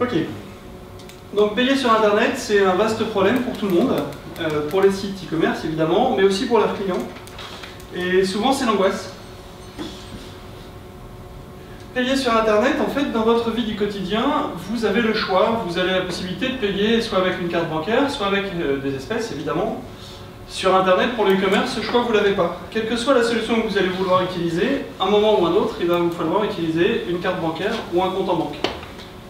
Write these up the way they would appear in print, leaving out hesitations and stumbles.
Ok. Donc payer sur Internet, c'est un vaste problème pour tout le monde, pour les sites e-commerce évidemment, mais aussi pour leurs clients. Et souvent c'est l'angoisse. Payer sur Internet, en fait, dans votre vie du quotidien, vous avez le choix, vous avez la possibilité de payer soit avec une carte bancaire, soit avec des espèces évidemment. Sur Internet, pour le e-commerce, ce choix vous ne l'avez pas. Quelle que soit la solution que vous allez vouloir utiliser, à un moment ou un autre, il va vous falloir utiliser une carte bancaire ou un compte en banque.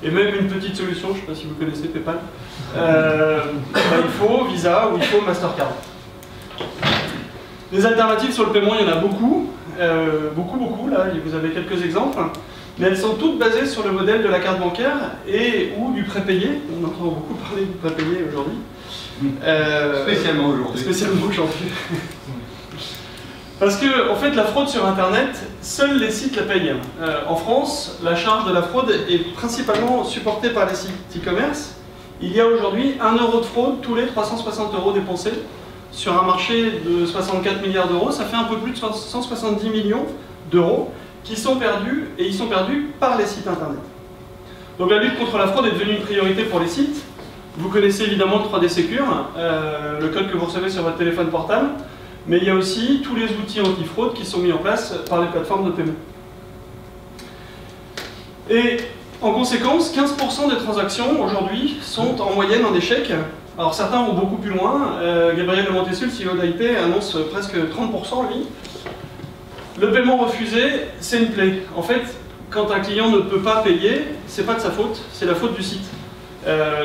Et même une petite solution, je ne sais pas si vous connaissez PayPal, il faut Visa ou il faut Mastercard. Les alternatives sur le paiement, il y en a beaucoup, beaucoup, là, vous avez quelques exemples, mais elles sont toutes basées sur le modèle de la carte bancaire et ou du prépayé. On entend beaucoup parler du prépayé aujourd'hui. Spécialement aujourd'hui. Spécialement aujourd'hui. Parce que, en fait, la fraude sur Internet, seuls les sites la payent. En France, la charge de la fraude est principalement supportée par les sites e-commerce. Il y a aujourd'hui 1 euro de fraude tous les 360 € dépensés. Sur un marché de 64 milliards d'euros, ça fait un peu plus de 170 millions d'euros qui sont perdus, et ils sont perdus par les sites Internet. Donc la lutte contre la fraude est devenue une priorité pour les sites. Vous connaissez évidemment le 3D Secure, le code que vous recevez sur votre téléphone portable. Mais il y a aussi tous les outils anti-fraude qui sont mis en place par les plateformes de paiement. Et en conséquence, 15% des transactions aujourd'hui sont en moyenne en échec. Alors certains vont beaucoup plus loin. Gabriel de Montessus, le CEO d'IP, annonce presque 30% lui. Le paiement refusé, c'est une plaie. En fait, quand un client ne peut pas payer, c'est pas de sa faute, c'est la faute du site.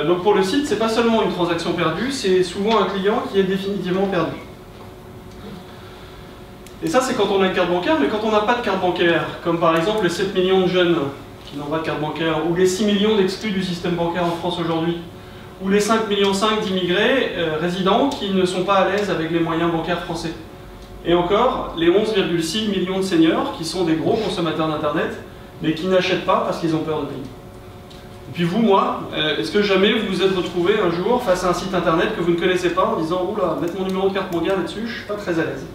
Donc pour le site, c'est pas seulement une transaction perdue, c'est souvent un client qui est définitivement perdu. Et ça, c'est quand on a une carte bancaire, mais quand on n'a pas de carte bancaire, comme par exemple les 7 millions de jeunes qui n'ont pas de carte bancaire, ou les 6 millions d'exclus du système bancaire en France aujourd'hui, ou les 5,5 millions d'immigrés résidents qui ne sont pas à l'aise avec les moyens bancaires français. Et encore, les 11,6 millions de seniors qui sont des gros consommateurs d'Internet, mais qui n'achètent pas parce qu'ils ont peur de payer. Et puis vous, moi, est-ce que jamais vous vous êtes retrouvé un jour face à un site Internet que vous ne connaissez pas en disant « Oula, mettre mon numéro de carte bancaire là-dessus, je ne suis pas très à l'aise ».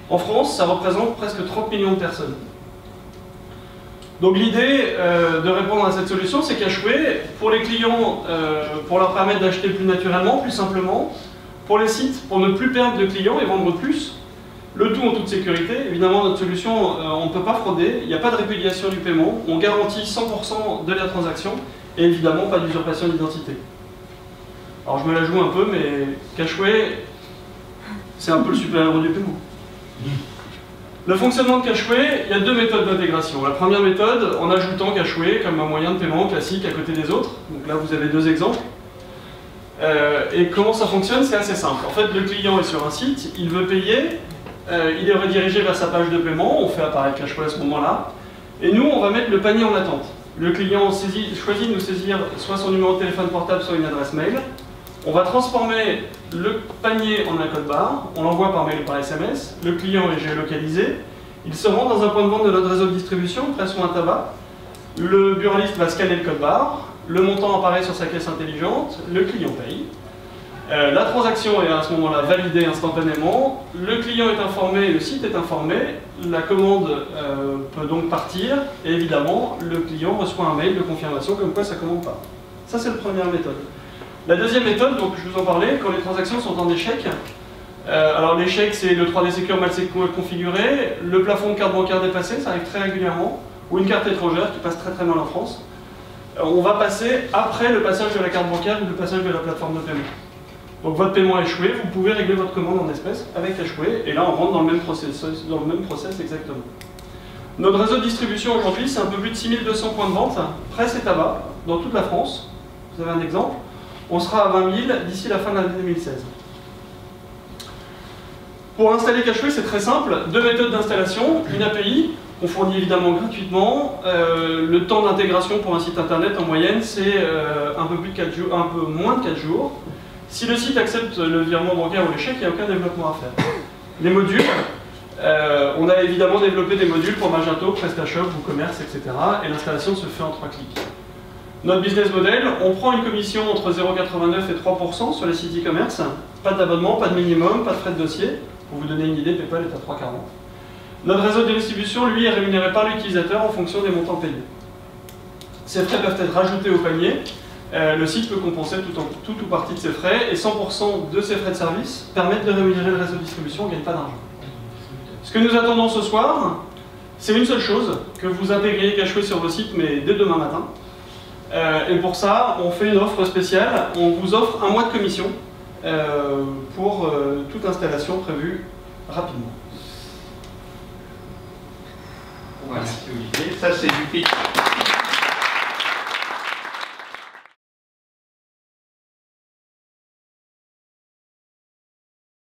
En France, ça représente presque 30 millions de personnes. Donc l'idée de répondre à cette solution, c'est qu'Hway, pour les clients, pour leur permettre d'acheter plus naturellement, plus simplement, pour les sites, pour ne plus perdre de clients et vendre plus, le tout en toute sécurité. Évidemment, notre solution, on ne peut pas frauder, il n'y a pas de répudiation du paiement, on garantit 100% de la transaction et évidemment pas d'usurpation d'identité. Alors je me la joue un peu, mais Hway, c'est un peu le super-héros du paiement. Le fonctionnement de Hway, il y a deux méthodes d'intégration. La première méthode, en ajoutant Hway comme un moyen de paiement classique à côté des autres. Donc là, vous avez deux exemples. Et comment ça fonctionne? C'est assez simple. En fait, le client est sur un site, il veut payer, il est redirigé vers sa page de paiement, on fait apparaître Hway à ce moment-là. Et nous, on va mettre le panier en attente. Le client choisit de nous saisir soit son numéro de téléphone portable, soit une adresse mail. On va transformer le panier en un code barre, on l'envoie par mail ou par SMS, le client est géolocalisé, il se rend dans un point de vente de notre réseau de distribution, presse ou un tabac, le buraliste va scanner le code barre, le montant apparaît sur sa caisse intelligente, le client paye. La transaction est à ce moment-là validée instantanément, le client est informé, le site est informé, la commande peut donc partir, et évidemment, le client reçoit un mail de confirmation comme quoi sa commande part. Ça, c'est la première méthode. La deuxième méthode, donc je vous en parlais, quand les transactions sont en échec, alors l'échec c'est le 3D Secure mal configuré, le plafond de carte bancaire dépassé, ça arrive très régulièrement, ou une carte étrangère qui passe très très mal en France, on va passer après le passage de la carte bancaire ou le passage de la plateforme de paiement. Donc votre paiement a échoué, vous pouvez régler votre commande en espèces avec Hway, et là on rentre dans le même process exactement. Notre réseau de distribution aujourd'hui, c'est un peu plus de 6200 points de vente, presse et tabac, dans toute la France. Vous avez un exemple. On sera à 20 000 d'ici la fin de l'année 2016. Pour installer Hway, c'est très simple. Deux méthodes d'installation. Une API, on fournit évidemment gratuitement. Le temps d'intégration pour un site internet en moyenne, c'est un peu moins de 4 jours. Si le site accepte le virement bancaire ou l'échec, il n'y a aucun développement à faire. Les modules, on a évidemment développé des modules pour Magento, PrestaShop, WooCommerce, etc. Et l'installation se fait en 3 clics. Notre business model, on prend une commission entre 0,89 et 3% sur les sites e-commerce. Pas d'abonnement, pas de minimum, pas de frais de dossier. Pour vous donner une idée, PayPal est à 3,40. Notre réseau de distribution, lui, est rémunéré par l'utilisateur en fonction des montants payés. Ces frais peuvent être rajoutés au panier. Le site peut compenser tout ou partie de ces frais, et 100% de ces frais de service permettent de rémunérer le réseau de distribution, on ne gagne pas d'argent. Ce que nous attendons ce soir, c'est une seule chose, que vous intégriez Cacheway sur vos sites, mais dès demain matin. Et pour ça, on fait une offre spéciale, on vous offre 1 mois de commission pour toute installation prévue rapidement. Voilà, ça c'est du pitch.